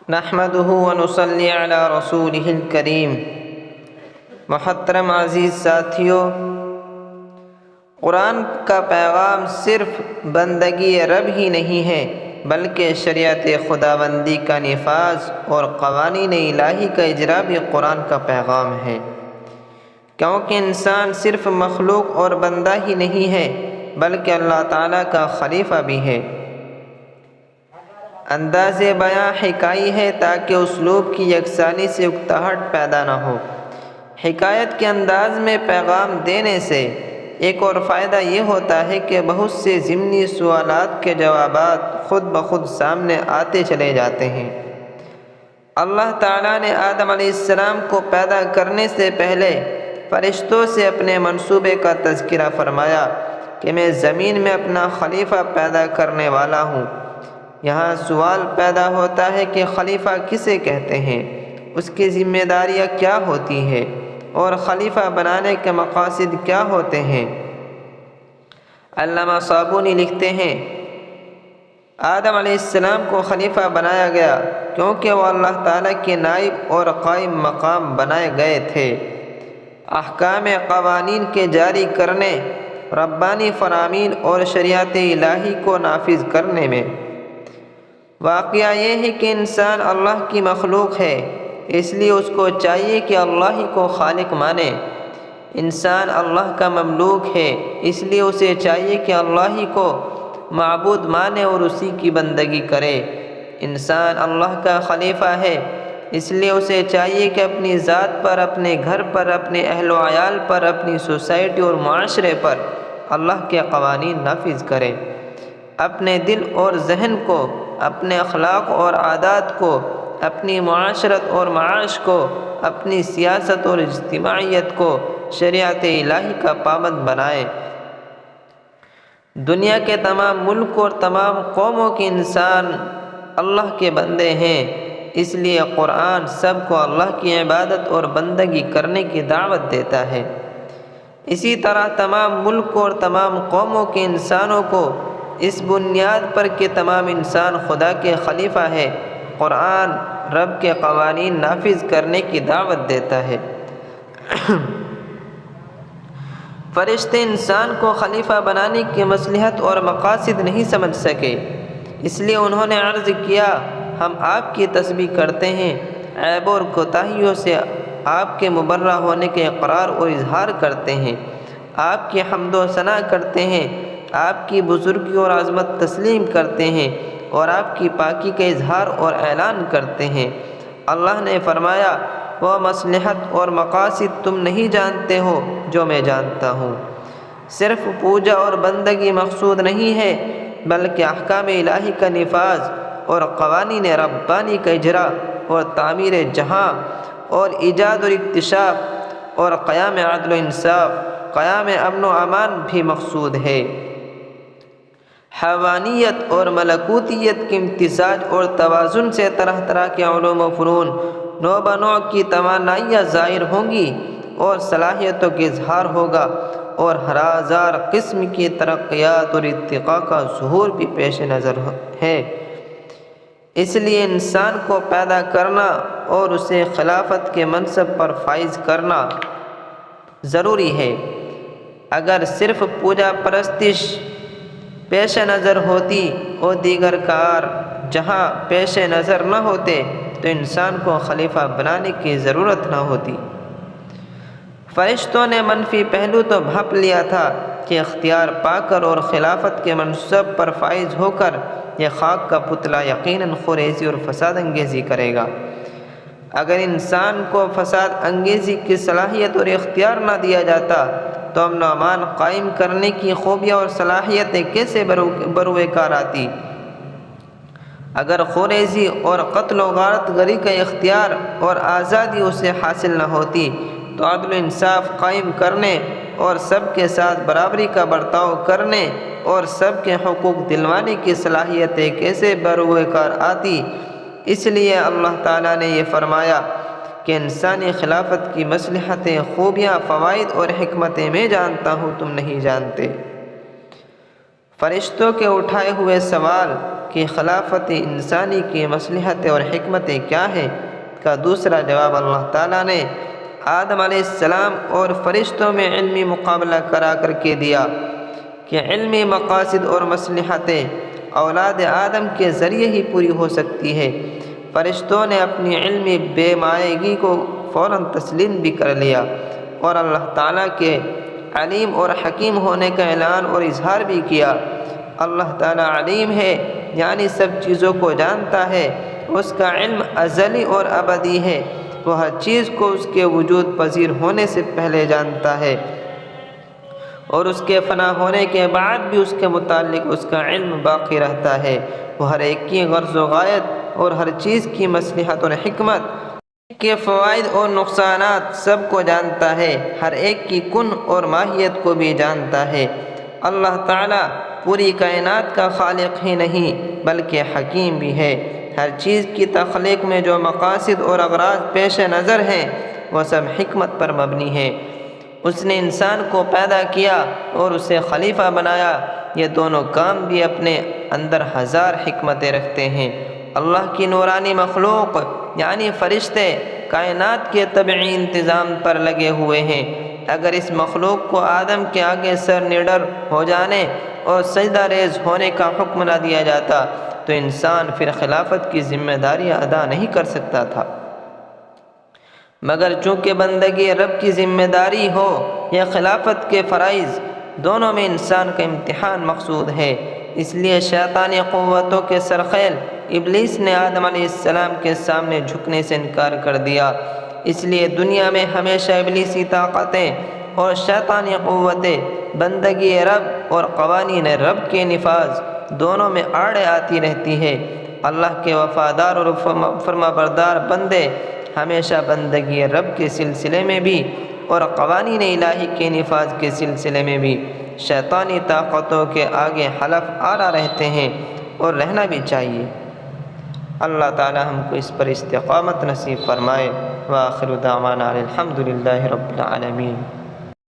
نحمده ونصلي علی رسولہ الکریم۔ محترم عزیز ساتھیو، قرآن کا پیغام صرف بندگی رب ہی نہیں ہے بلکہ شریعت خداوندی کا نفاذ اور قوانین الہی کا اجرا بھی قرآن کا پیغام ہے، کیونکہ انسان صرف مخلوق اور بندہ ہی نہیں ہے بلکہ اللہ تعالیٰ کا خلیفہ بھی ہے۔ انداز بیاں حکائی ہے تاکہ اسلوب کی یکسانی سے اکتاہٹ پیدا نہ ہو۔ حکایت کے انداز میں پیغام دینے سے ایک اور فائدہ یہ ہوتا ہے کہ بہت سے ضمنی سوالات کے جوابات خود بخود سامنے آتے چلے جاتے ہیں۔ اللہ تعالیٰ نے آدم علیہ السلام کو پیدا کرنے سے پہلے فرشتوں سے اپنے منصوبے کا تذکرہ فرمایا کہ میں زمین میں اپنا خلیفہ پیدا کرنے والا ہوں۔ یہاں سوال پیدا ہوتا ہے کہ خلیفہ کسے کہتے ہیں، اس کی ذمہ داریاں کیا ہوتی ہیں اور خلیفہ بنانے کے مقاصد کیا ہوتے ہیں۔ علامہ صابونی لکھتے ہیں، آدم علیہ السلام کو خلیفہ بنایا گیا کیونکہ وہ اللہ تعالیٰ کے نائب اور قائم مقام بنائے گئے تھے، احکام قوانین کے جاری کرنے، ربانی فرامین اور شریعت الہی کو نافذ کرنے میں۔ واقعہ یہ ہے کہ انسان اللہ کی مخلوق ہے، اس لیے اس کو چاہیے کہ اللہ ہی کو خالق مانے۔ انسان اللہ کا مملوک ہے، اس لیے اسے چاہیے کہ اللہ ہی کو معبود مانے اور اسی کی بندگی کرے۔ انسان اللہ کا خلیفہ ہے، اس لیے اسے چاہیے کہ اپنی ذات پر، اپنے گھر پر، اپنے اہل و عیال پر، اپنی سوسائٹی اور معاشرے پر اللہ کے قوانین نافذ کرے۔ اپنے دل اور ذہن کو، اپنے اخلاق اور عادات کو، اپنی معاشرت اور معاش کو، اپنی سیاست اور اجتماعیت کو شریعت الہی کا پابند بنائے۔ دنیا کے تمام ملک اور تمام قوموں کے انسان اللہ کے بندے ہیں، اس لیے قرآن سب کو اللہ کی عبادت اور بندگی کرنے کی دعوت دیتا ہے۔ اسی طرح تمام ملک اور تمام قوموں کے انسانوں کو اس بنیاد پر کہ تمام انسان خدا کے خلیفہ ہے، قرآن رب کے قوانین نافذ کرنے کی دعوت دیتا ہے۔ فرشتے انسان کو خلیفہ بنانے کی مصلحت اور مقاصد نہیں سمجھ سکے، اس لیے انہوں نے عرض کیا، ہم آپ کی تسبیح کرتے ہیں، عیب اور کوتاہیوں سے آپ کے مبرہ ہونے کے اقرار اور اظہار کرتے ہیں، آپ کی حمد و ثنا کرتے ہیں، آپ کی بزرگی اور عظمت تسلیم کرتے ہیں اور آپ کی پاکی کا اظہار اور اعلان کرتے ہیں۔ اللہ نے فرمایا، وہ مصلحت اور مقاصد تم نہیں جانتے ہو جو میں جانتا ہوں۔ صرف پوجا اور بندگی مقصود نہیں ہے بلکہ احکام الہی کا نفاذ اور قوانین ربانی کا اجرا اور تعمیر جہاں اور ایجاد اور اکتشاف اور قیام عدل و انصاف، قیام امن و امان بھی مقصود ہے۔ حیوانیت اور ملکوتیت کے امتزاج اور توازن سے طرح طرح کے علوم و فنون نوع بنوع کی توانائیاں ظاہر ہوں گی اور صلاحیتوں کا اظہار ہوگا اور ہزار قسم کی ترقیات اور ارتقاء کا ظہور بھی پیش نظر ہے۔ اس لیے انسان کو پیدا کرنا اور اسے خلافت کے منصب پر فائز کرنا ضروری ہے۔ اگر صرف پوجا پرستش پیش نظر ہوتی اور دیگر کار جہاں پیش نظر نہ ہوتے تو انسان کو خلیفہ بنانے کی ضرورت نہ ہوتی۔ فرشتوں نے منفی پہلو تو بھاپ لیا تھا کہ اختیار پا کر اور خلافت کے منصب پر فائز ہو کر یہ خاک کا پتلا یقیناً خونریزی اور فساد انگیزی کرے گا۔ اگر انسان کو فساد انگیزی کی صلاحیت اور اختیار نہ دیا جاتا تو امن و امان قائم کرنے کی خوبیاں اور صلاحیتیں کیسے بروئے کار آتی؟ اگر خونریزی اور قتل و غارت گری کا اختیار اور آزادی اسے حاصل نہ ہوتی تو عدل و انصاف قائم کرنے اور سب کے ساتھ برابری کا برتاؤ کرنے اور سب کے حقوق دلوانے کی صلاحیتیں کیسے بروئے کار آتی؟ اس لیے اللہ تعالیٰ نے یہ فرمایا کہ انسانی خلافت کی مصلحتیں، خوبیاں، فوائد اور حکمتیں میں جانتا ہوں، تم نہیں جانتے۔ فرشتوں کے اٹھائے ہوئے سوال کہ خلافت انسانی کی مصلحتیں اور حکمتیں کیا ہیں؟ کا دوسرا جواب اللہ تعالیٰ نے آدم علیہ السلام اور فرشتوں میں علمی مقابلہ کرا کر کے دیا کہ علمی مقاصد اور مصلحتیں اولاد آدم کے ذریعے ہی پوری ہو سکتی ہے۔ فرشتوں نے اپنی علمی بے معنیگی کو فوراً تسلیم بھی کر لیا اور اللہ تعالیٰ کے علیم اور حکیم ہونے کا اعلان اور اظہار بھی کیا۔ اللہ تعالیٰ علیم ہے، یعنی سب چیزوں کو جانتا ہے، اس کا علم ازلی اور ابدی ہے، وہ ہر چیز کو اس کے وجود پذیر ہونے سے پہلے جانتا ہے اور اس کے فنا ہونے کے بعد بھی اس کے متعلق اس کا علم باقی رہتا ہے۔ وہ ہر ایک کی غرض و غایت اور ہر چیز کی مصلحت اور حکمت کے فوائد اور نقصانات سب کو جانتا ہے، ہر ایک کی کن اور ماہیت کو بھی جانتا ہے۔ اللہ تعالیٰ پوری کائنات کا خالق ہی نہیں بلکہ حکیم بھی ہے۔ ہر چیز کی تخلیق میں جو مقاصد اور اغراض پیش نظر ہیں وہ سب حکمت پر مبنی ہے۔ اس نے انسان کو پیدا کیا اور اسے خلیفہ بنایا، یہ دونوں کام بھی اپنے اندر ہزار حکمتیں رکھتے ہیں۔ اللہ کی نورانی مخلوق یعنی فرشتے کائنات کے طبعی انتظام پر لگے ہوئے ہیں۔ اگر اس مخلوق کو آدم کے آگے سر نڈر ہو جانے اور سجدہ ریز ہونے کا حکم نہ دیا جاتا تو انسان پھر خلافت کی ذمہ داری ادا نہیں کر سکتا تھا، مگر چونکہ بندگی رب کی ذمہ داری ہو یا خلافت کے فرائض، دونوں میں انسان کا امتحان مقصود ہے، اس لیے شیطانی قوتوں کے سرخیل ابلیس نے آدم علیہ السلام کے سامنے جھکنے سے انکار کر دیا۔ اس لیے دنیا میں ہمیشہ ابلیسی طاقتیں اور شیطانی قوتیں بندگی رب اور قوانین رب کے نفاذ دونوں میں آڑے آتی رہتی ہے۔ اللہ کے وفادار اور فرمانبردار بندے ہمیشہ بندگی رب کے سلسلے میں بھی اور قوانین الہی کے نفاذ کے سلسلے میں بھی شیطانی طاقتوں کے آگے حلف آرا رہتے ہیں اور رہنا بھی چاہیے۔ اللہ تعالی ہم کو اس پر استقامت نصیب فرمائے۔ وآخر دعوانا الحمد للہ رب العالمین۔